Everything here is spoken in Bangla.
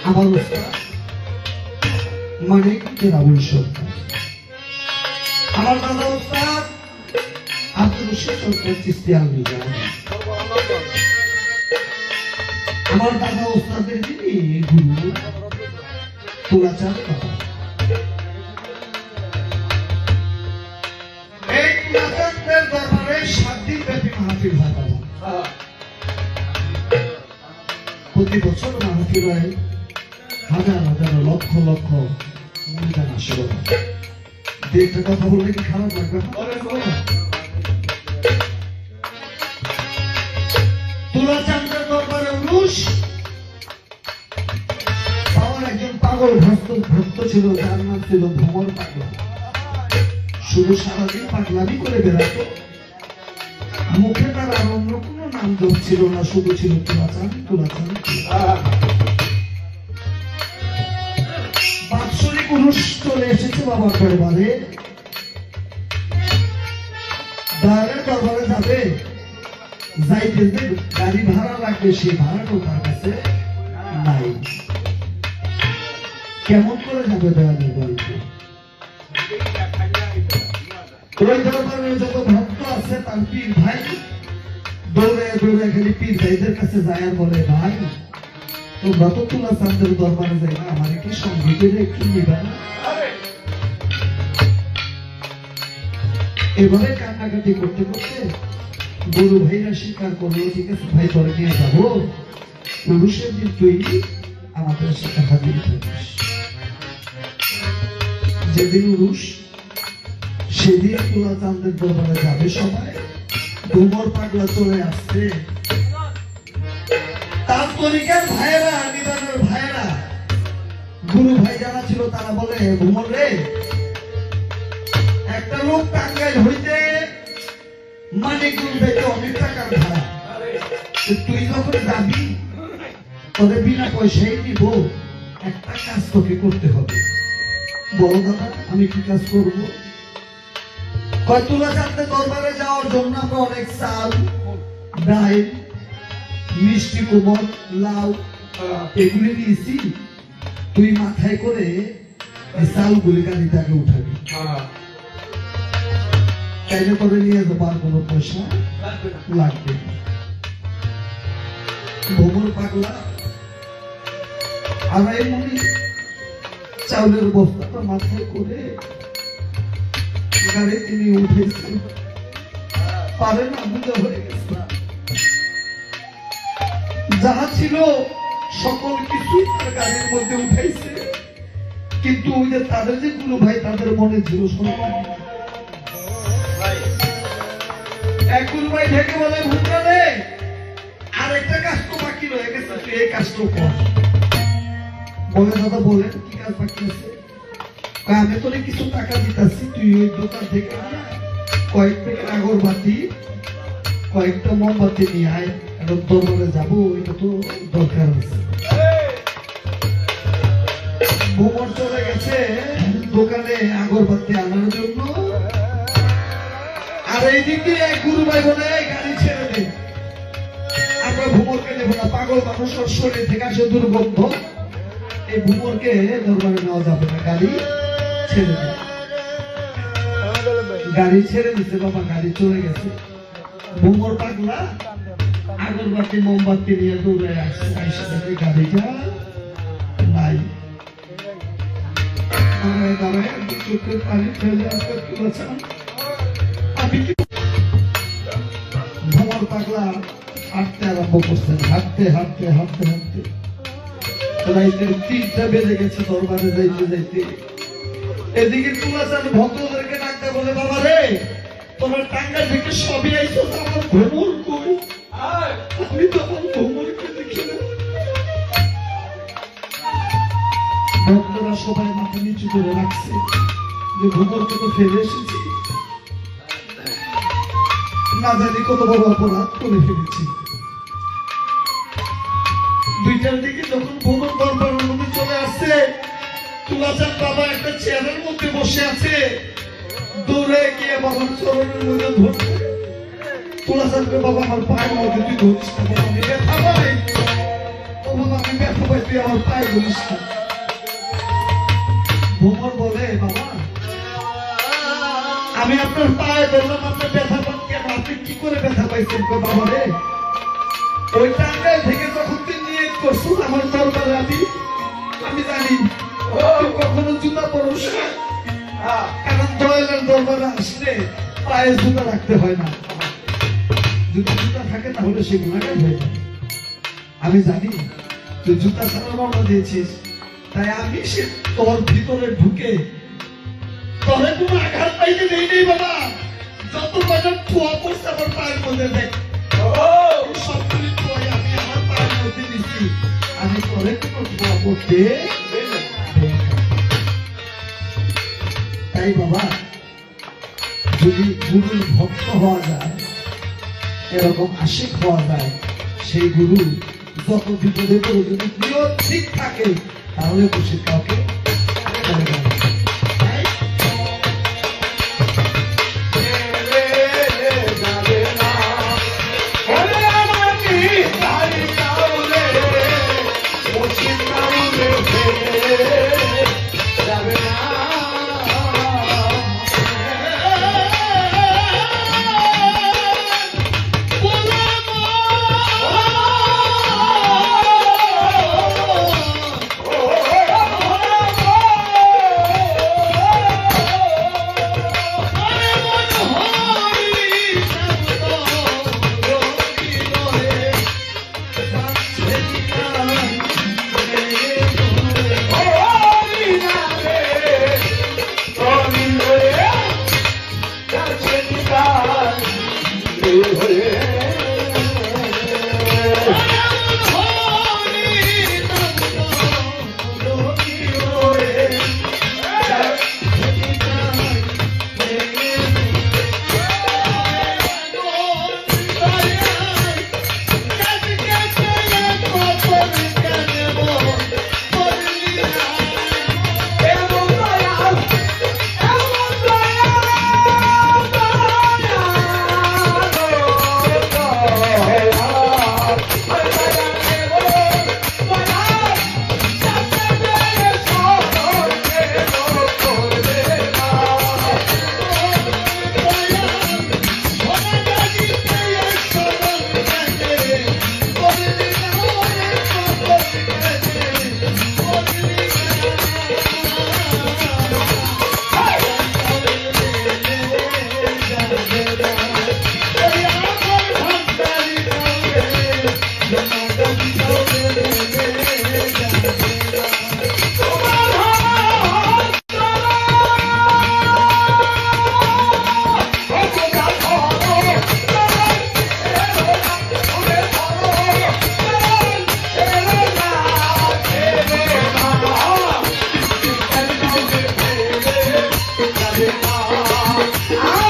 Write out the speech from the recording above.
আমার উস্তাদ মানিক রাবুল সরকার, আমার দাদা উস্তাদ আব্দুল রশিদ সরকার চিশতি আলমিরা, আমার দাদা উস্তাদের যিনি গুরু তুলাচাঁদ বাবা। এই তুলাচাঁদের দরবারে 7 দিন ব্যাপী মাহফিল হয় বাবা। প্রতি বছর মাহফিল হয়, হাজার হাজার লক্ষ লক্ষ অনুদান আসে বাবা। একটা কথা বললে কি খারাপ লাগবে? তুলাচাঁদের দরবারে উরুষ। আমার একজন পাগল ভক্ত ছিল, যার নাম ছিল ভ্রমর পাগলা। শুধু সারাদিন পাগলামি করে বেড়াতো, মুখে তার আর অন্য কোনো নাম যোগ ছিল না, শুধু ছিল তুলাচাঁদ তুলাচাঁদ। বাৎসরিক উরুষ চলে এসেছে বাবার দরবারে। দয়ালের দরবারে যাবে, যাইতে যে গাড়ি ভাড়া লাগবে সে ভাড়াটাও তার কাছে নাই। কেমন করে যাবে দয়ালের বাড়িতে? ওই দরবারে যত ভক্ত আছে তার পীর ভাই দৌড়ে দৌড়ে খালি পীর ভাইদের কাছে যায় আর বলে, ভাই তোমরা তো তুলাচাঁদের দরবারে যাই না, আমার কি সঙ্গে করে একটু নিবে না? এবারে কান্নাকাটি করতে করতে গুরু ভাইরা স্বীকার করলো, ঠিক আছে ভাই তোরে নিয়ে যাবো, পুরুষের দিন তুই আমাদের সাথে হাজির থাকিস। যেদিন উরুষ সেদিন তুলাচাঁদের দরবারে যাবে সবাই। ভ্রমর পাগলা চলে আসছে, তার তরিকার ভাইয়েরা, নিদানের ভাইয়েরা, গুরু ভাই যারা ছিল তারা বলে, ভ্রমর রে, একটা লোক টাঙ্গাইল হইতে মানিকগুল বেঁচে অনেক টাকার ভাড়া, তুই যখন যাবি তবে বিনা পয়সায় নিব, একটা কাজ তোকে করতে হবে। বলো দাদা আমি কি কাজ করবো? তুলাচাঁদের দরবারে যাওয়ার জন্য আমরা অনেক চাল, ডাল, মিষ্টি কুমড়, লাউ এগুলি দিয়েছি, তুই মাথায় করে এই চালগুলি গাড়িতে আগে উঠাবি, চাইলে করে নিয়ে যাবার কোনো পয়সা লাগবে না। ভ্রমর পাগলা আড়াই মনি চাউলের বস্তাটা মাথায় করে গাড়ি তিনি উঠেছেন, পারে না, বুঝে হয়ে গেছে। যাহা ছিল সকল কিছু তার গাড়ির মধ্যে উঠাইছে, কিন্তু ওই যে তাদের যে গুরু ভাই তাদের মনে ছিল সন্তান। এক গুরু ভাই ঢেকে বলে, ভুটানে আর একটা কাজ তো বাকি রয়ে গেছে, তুই এই কাজটা কর। বলে দাদা বলেন কি কাজ বাকি আছে? আমি তোরে কিছু টাকা দিতেছি, তুই ওই দোকান থেকে কয়েক প্যাকেট আগরবাতি, কয়েকটা মোমবাতি নিয়ে আয়, এখন দরবারে যাবো, এটা তো দরকার আছে। ভ্রমর চলে গেছে দোকানে আগরবাতি আনার জন্য, আর এইদিকে গুরু ভাই বলে, গাড়ি ছেড়ে দে, আমরা ভ্রমরকে নেবো না, পাগল মানুষের শরীর থেকে আসে দুর্গন্ধ, এই ভ্রমরকে দরবারে নেওয়া যাবে না, গাড়ি ছেড়ে দে। গাড়ি ছেড়ে দিচ্ছে বাবা, গাড়ি চলে গেছে। ভ্রমর পাগলা আগরবাতি মোমবাতি নিয়ে দৌড়ে আসছে, গাড়িটা নাই। চোখের পানি ফেলে ভ্রমর পাগলা হাঁটতে আরম্ভ করছেন, হাঁটতে হাঁটতে হাঁটতে হাঁটতে রাইতের 3টা বেজে গেছে দরবারে যাইতে যাইতে। এদিকে তুলাচাঁদ ভক্তদেরকে ডাকতে বলে, বাবা রে, তোমার টাঙ্গাইল থেকে সবই আইছো, আমার ভ্রমর কই? আমি তো আমার ভ্রমরকে দেখি না। ভক্তরা সবাই মাথা নিচু করে রাখছে যে ভ্রমরকে তো ফেলে এসেছি, না জানি কত বড় অপরাধ করে ফেলেছি। 2টার দিকে যখন ভ্রমর দরবারের মধ্যে চলে আসছে, তুলাচাঁদ বাবা একটা চেয়ারের মধ্যে বসে আছে, দৌড়ে গিয়ে বাবার চরণের মধ্যে ধরছে। তুলাচাঁদকে, বাবা আমার পায়ের মধ্যে তুই ধরিস না, বাবা আমি ব্যথা পাই, ও বাবা আমি ব্যথা পাই, তুই আমার পায়ে ধরিস না। ভ্রমর বলে, বাবা আমি আপনার পায়ে ধরলাম, আপনার ব্যথা পান কেন? আপনি কি করে ব্যথা পাইছেন? বাবা রে, ওই টাঙ্গাইল থেকে যখন তুই নিয়ে করছো আমার দরবারে, আমি জানি কখনো জুতা পরস না, কারণ দয়ালের দরবারে আসলে পায়ে জুতা রাখতে হয় না, যদি জুতা থাকে তাহলে সে গুণাগার হয়ে যাবে। আমি জানি তুই জুতা ছাড়া রওনা দিয়েছিস, তাই আমি সে তোর ভিতরে ঢুকে তোরে কোনো আঘাত পাইতে দেই নেই বাবা। যত বাজার ছোঁয়া পড়ছে আমার পায়ের মধ্যে দেখ, সবগুলি ছোঁয়া দিছি আমি তোরে কোনো দোয়া করতে দেব না। তাই বাবা যদি গুরুর ভক্ত হওয়া যায়, এরকম আশিক হওয়া যায়, সেই গুরু যত বিপদে পড়ে যদি নিয়ত ঠিক থাকে তাহলে খুশি কাউকে করে দেয় না। তাই Ah!